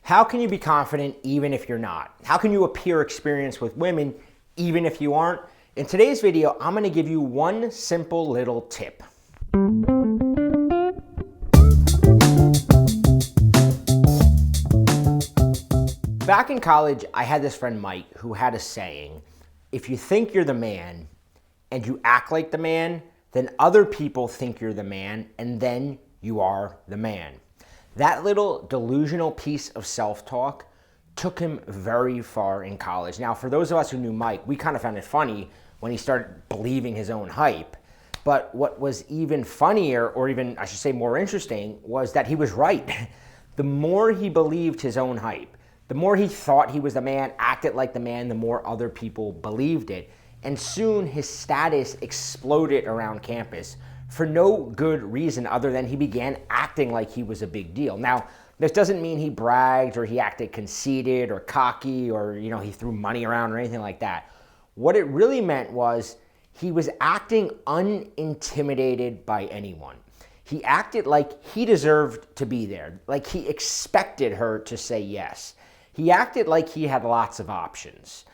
How can you be confident even if you're not? How can you appear experienced with women even if you aren't? In today's video, I'm gonna give you one simple little tip. Back in college, I had this friend Mike who had a saying, if you think you're the man and you act like the man, then other people think you're the man and then you are the man. That little delusional piece of self-talk took him very far in college. Now, for those of us who knew Mike, we kind of found it funny when he started believing his own hype. But what was even funnier, or even, I should say, more interesting, was that he was right. The more he believed his own hype, the more he thought he was the man, acted like the man, the more other people believed it. And soon his status exploded around campus for no good reason other than he began acting like he was a big deal. Now, this doesn't mean he bragged or he acted conceited or cocky or he threw money around or anything like that. What it really meant was he was acting unintimidated by anyone. He acted like he deserved to be there, like he expected her to say yes. He acted like he had lots of options.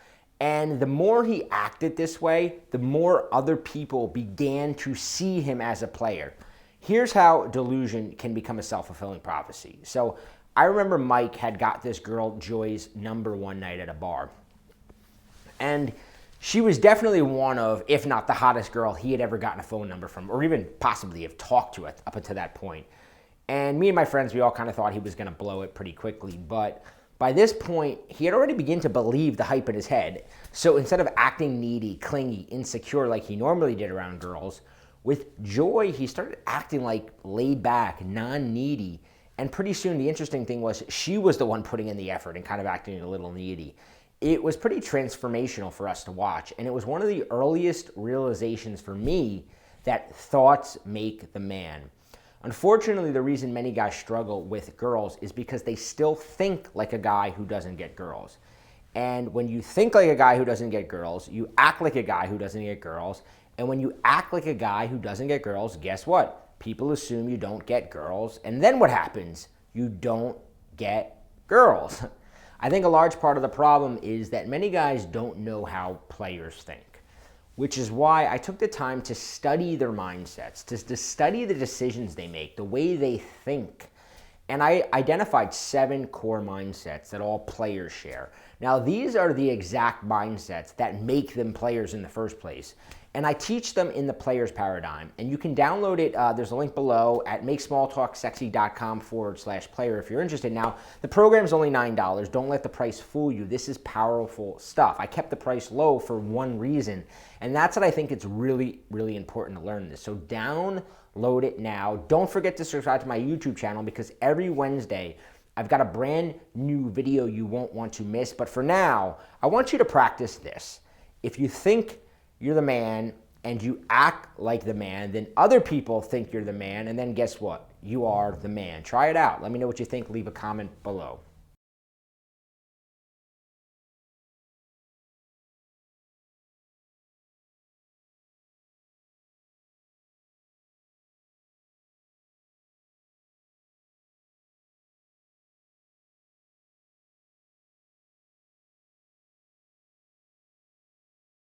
And the more he acted this way, the more other people began to see him as a player. Here's how delusion can become a self-fulfilling prophecy. So I remember Mike had got this girl Joy's number one night at a bar. And she was definitely one of, if not the hottest girl he had ever gotten a phone number from, or even possibly have talked to it up until that point. And me and my friends, we all kind of thought he was going to blow it pretty quickly. But by this point, he had already begun to believe the hype in his head. So instead of acting needy, clingy, insecure like he normally did around girls, with Joy, he started acting like laid back, non-needy. And pretty soon, the interesting thing was she was the one putting in the effort and kind of acting a little needy. It was pretty transformational for us to watch. And it was one of the earliest realizations for me that thoughts make the man. Unfortunately, the reason many guys struggle with girls is because they still think like a guy who doesn't get girls. And when you think like a guy who doesn't get girls, you act like a guy who doesn't get girls. And when you act like a guy who doesn't get girls, guess what? People assume you don't get girls. And then what happens? You don't get girls. I think a large part of the problem is that many guys don't know how players think. Which is why I took the time to study their mindsets, to study the decisions they make, the way they think. And I identified 7 core mindsets that all players share. Now, these are the exact mindsets that make them players in the first place. And I teach them in the Players Paradigm. And you can download it. There's a link below at makesmalltalksexy.com/player if you're interested. Now, the program's only $9. Don't let the price fool you. This is powerful stuff. I kept the price low for one reason. And that's what I think it's really, really important to learn this. So download it now. Don't forget to subscribe to my YouTube channel because every Wednesday, I've got a brand new video you won't want to miss. But for now, I want you to practice this. If you think you're the man and you act like the man, then other people think you're the man, and then guess what? You are the man. Try it out. Let me know what you think. Leave a comment below.